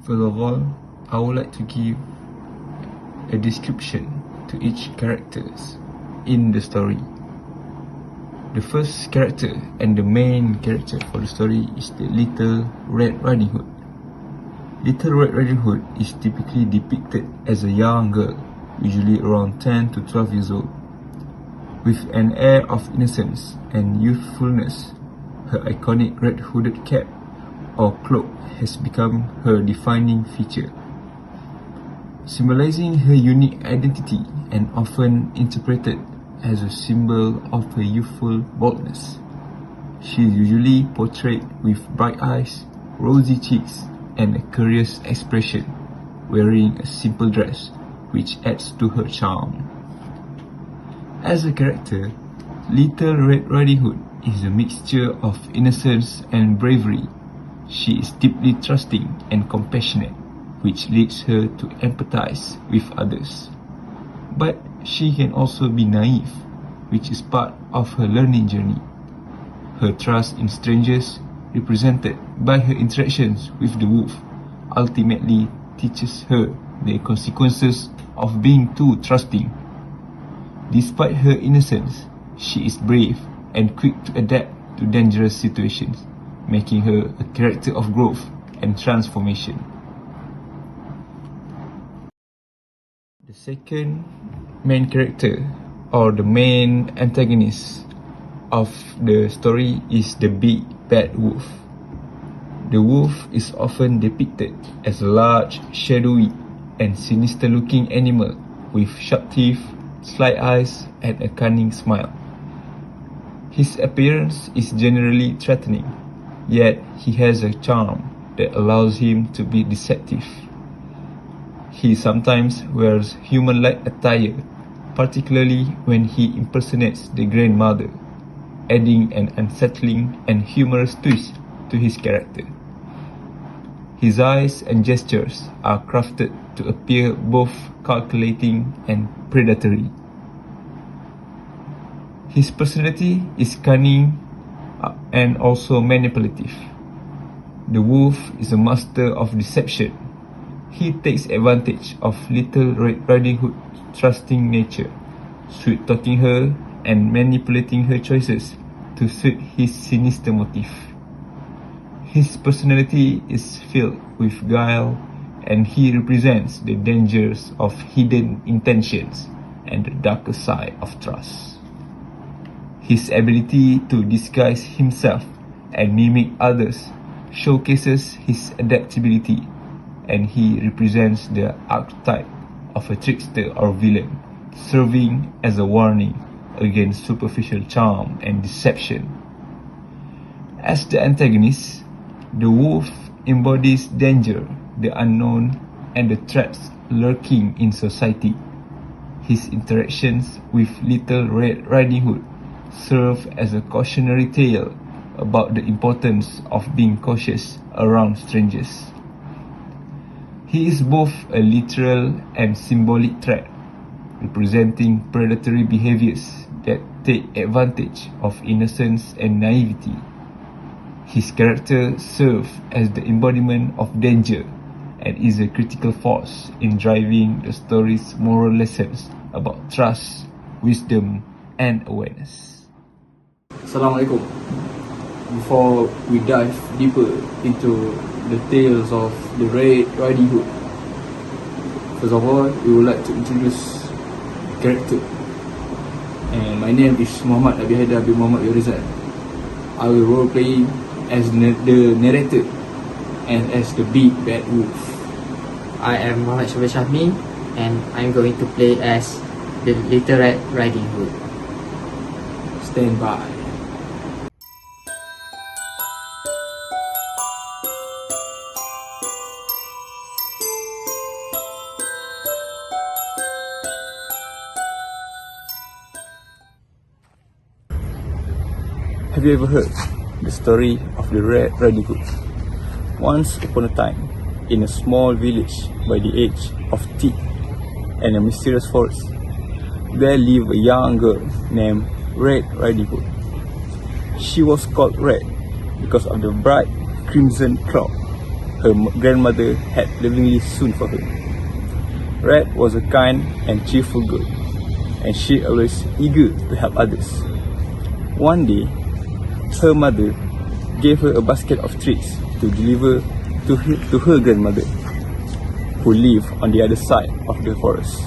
First of all, I would like to give a description to each characters in the story. The first character and the main character for the story is the Little Red Riding Hood. Little Red Riding Hood is typically depicted as a young girl, usually around 10 to 12 years old. With an air of innocence and youthfulness, her iconic red hooded cap or cloak has become her defining feature, symbolizing her unique identity and often interpreted as a symbol of her youthful boldness. She is usually portrayed with bright eyes, rosy cheeks, and a curious expression, wearing a simple dress which adds to her charm. As a character, Little Red Riding Hood is a mixture of innocence and bravery. She is deeply trusting and compassionate, which leads her to empathize with others. But she can also be naive, which is part of her learning journey. Her trust in strangers, represented by her interactions with the wolf, ultimately teaches her the consequences of being too trusting. Despite her innocence, she is brave and quick to adapt to dangerous situations, making her a character of growth and transformation. The second main character, or the main antagonist of the story, is the big bad wolf. The wolf is often depicted as a large, shadowy, and sinister-looking animal with sharp teeth, sly eyes, and a cunning smile. His appearance is generally threatening, yet he has a charm that allows him to be deceptive. He sometimes wears human-like attire, particularly when he impersonates the grandmother, adding an unsettling and humorous twist to his character. His eyes and gestures are crafted to appear both calculating and predatory. His personality is cunning and also manipulative. The wolf is a master of deception. He takes advantage of Little Red Riding Hood's trusting nature, sweet-talking her and manipulating her choices to suit his sinister motive. His personality is filled with guile, and he represents the dangers of hidden intentions and the darker side of trust. His ability to disguise himself and mimic others showcases his adaptability, and he represents the archetype of a trickster or villain, serving as a warning against superficial charm and deception. As the antagonist, the wolf embodies danger, the unknown, and the threats lurking in society. His interactions with Little Red Riding Hood serve as a cautionary tale about the importance of being cautious around strangers. He is both a literal and symbolic threat, representing predatory behaviors that take advantage of innocence and naivety. His character serves as the embodiment of danger and is a critical force in driving the story's moral lessons about trust, wisdom, and awareness. Assalamualaikum. Before we dive deeper into the tales of the Red Riding Hood, first of all, we would like to introduce the character. And my name is Muhammad Abi Haidar bin Muhammad Yorizal. I will role play as the narrator and as the big bad wolf. I am Muhammad Syabir Syahmi, and I'm going to play as the Little Red Riding Hood. Stand by. Have you ever heard the story of the Red Riding Hood? Once upon a time, in a small village by the edge of thick and a mysterious forest, there lived a young girl named Red Riding Hood. She was called Red because of the bright crimson cloak her grandmother had lovingly sewn for her. Red was a kind and cheerful girl, and she always eager to help others. One day, her mother gave her a basket of treats to deliver to her grandmother, who lived on the other side of the forest.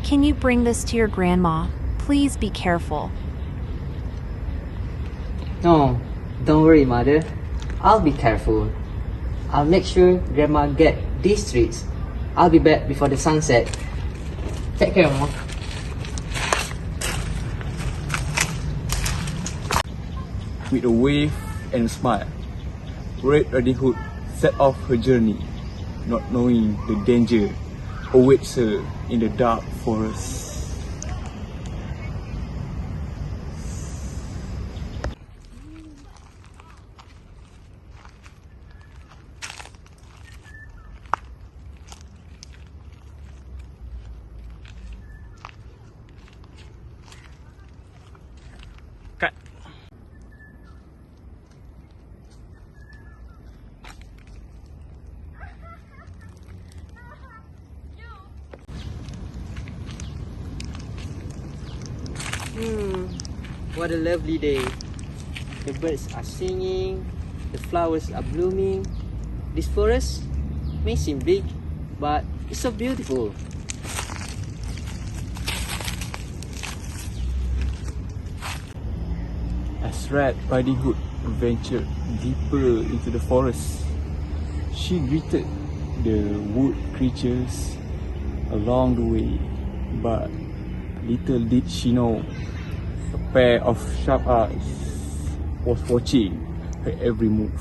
Can you bring this to your grandma? Please be careful. No, don't worry, mother. I'll be careful. I'll make sure grandma get these treats. I'll be back before the sunset. Take care, mom. With a wave and a smile, Red Riding Hood set off her journey, not knowing the danger awaits her in the dark forest. Cut. What a lovely day. The birds are singing, the flowers are blooming. This forest may seem big, but it's so beautiful. As Red Riding Hood ventured deeper into the forest, she greeted the wood creatures along the way, but little did she know a pair of sharp eyes was watching her every move.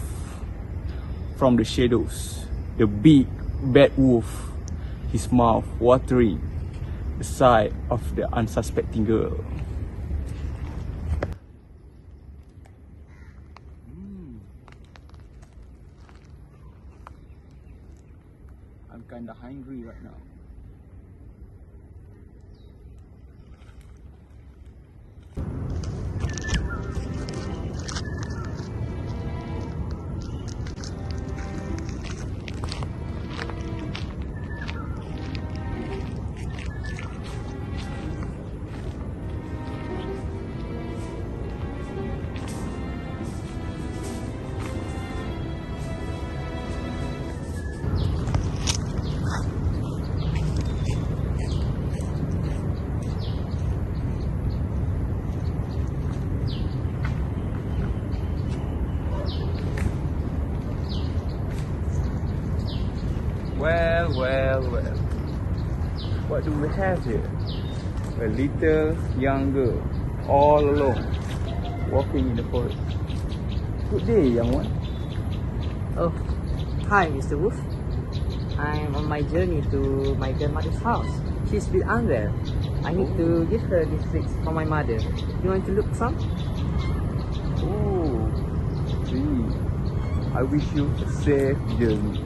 From the shadows, the big bad wolf, his mouth watering the sight of the unsuspecting girl. I'm kinda hungry right now. Well. What do we have here? A little young girl, all alone, walking in the forest. Good day, young one. Oh, hi, Mr. Wolf. I'm on my journey to my grandmother's house. She's a bit unwell. I need to give her these treats for my mother. You want to look some? Oh, gee. I wish you a safe journey.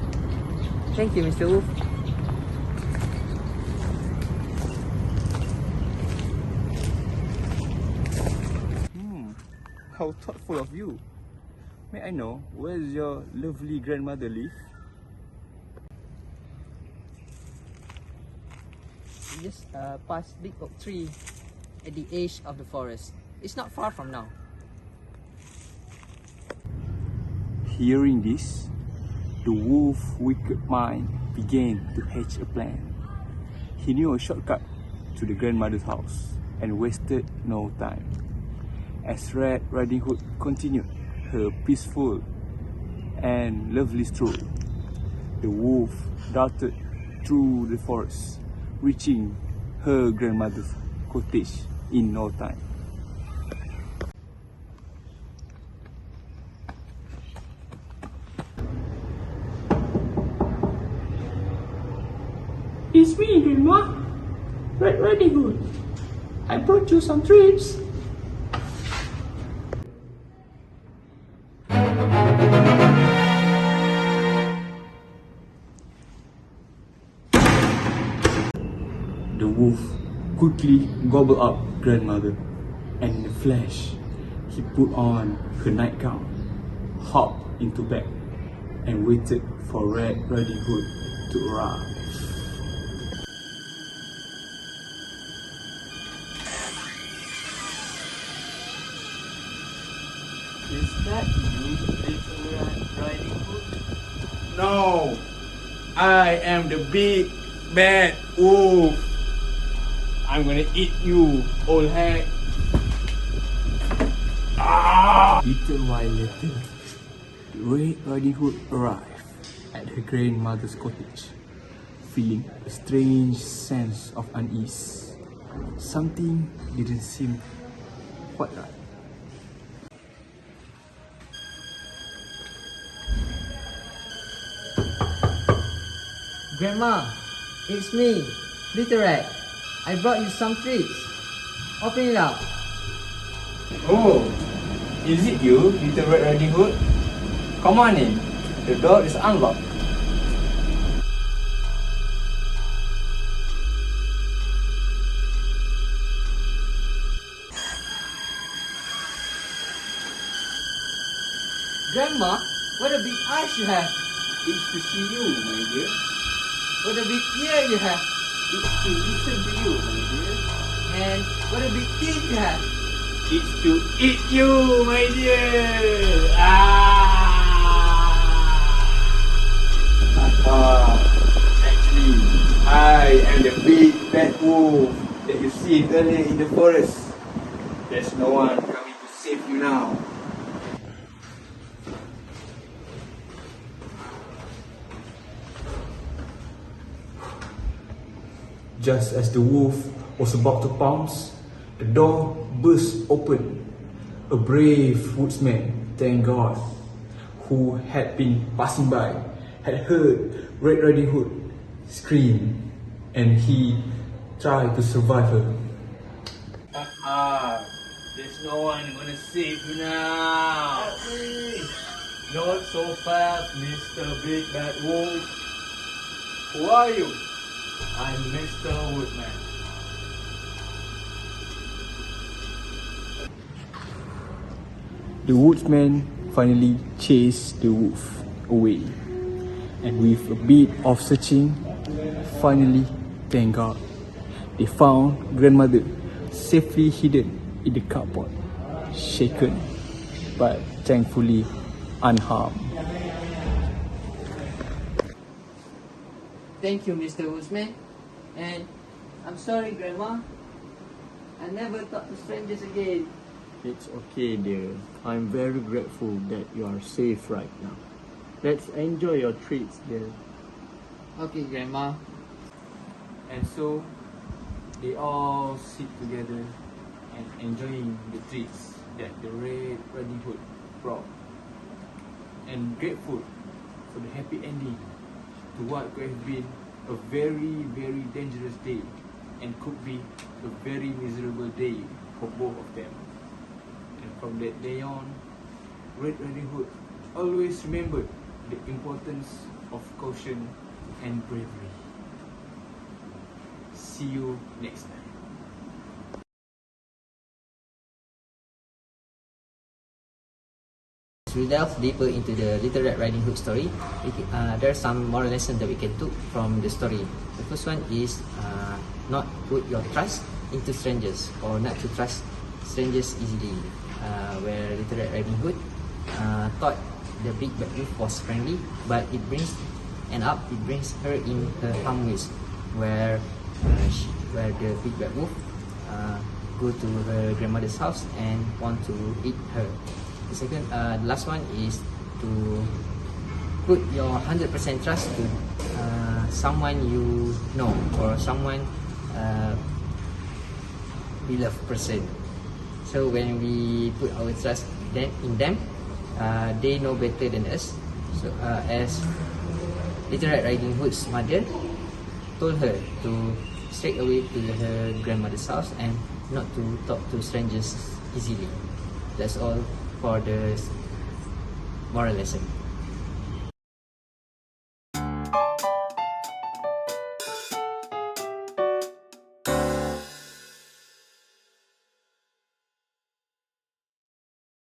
Thank you, Mr. Wolf. How thoughtful of you. May I know where does your lovely grandmother live? Just past big oak tree at the edge of the forest. It's not far from now. Hearing this, the wolf's wicked mind began to hatch a plan. He knew a shortcut to the grandmother's house and wasted no time. As Red Riding Hood continued her peaceful and lovely stroll, the wolf darted through the forest, reaching her grandmother's cottage in no time. It's me, Grandma. Red Riding Hood. I brought you some treats. The wolf quickly gobbled up grandmother, and in a flash, he put on her nightgown hopped into bed and waited for Red Riding Hood to arrive. Is that you, Little Red Riding Hood? No, I am the big bad wolf. I'm gonna eat you, old hag. Little while later, Red Riding Hood arrived at her grandmother's cottage, feeling a strange sense of unease. Something didn't seem quite right. Grandma, it's me, Little Red. I brought you some treats. Open it up. Oh, is it you, Little Red Riding Hood? Come on in. The door is unlocked. Grandma, what a big eyes you have. It's to see you, my dear. What a big ear you have. It's to listen to you, my dear. And what a big teeth you have. It's to eat you, my dear. Actually, I am the big bad wolf that you see earlier in the forest. There's no one coming to save you now. Just as the wolf was about to pounce, the door burst open. A brave woodsman, thank God, who had been passing by, had heard Red Riding Hood scream, and he tried to survive her. There's no one gonna save you now. Not so fast, Mr. Big Bad Wolf. Who are you? I'm Mr. Woodman. The woodsman finally chased the wolf away, and with a bit of searching, finally, thank God, they found grandmother safely hidden in the cupboard, shaken but thankfully unharmed. Thank you, Mr. Woodsman. And I'm sorry, Grandma. I never talk to strangers again. It's okay, dear. I'm very grateful that you are safe right now. Let's enjoy your treats, dear. Okay, Grandma. And so, they all sit together and enjoying the treats that the Red Riding Hood brought. And grateful for the happy ending to what could have been a very, very dangerous day and could be a very miserable day for both of them. And from that day on, Red Riding Hood always remembered the importance of caution and bravery. See you next time. As we delve deeper into the Little Red Riding Hood story, there are some moral lessons that we can take from the story. The first one is not put your trust into strangers, or not to trust strangers easily. Where Little Red Riding Hood thought the big bad wolf was friendly, but it brings her in her harm ways, where the big bad wolf go to her grandmother's house and want to eat her. The last one is to put your 100% trust to someone you know, or someone beloved person. So when we put our trust in them, they know better than us. So as Little Red Riding Hood's mother told her to straight away to her grandmother's house and not to talk to strangers easily. That's all for the moral lesson.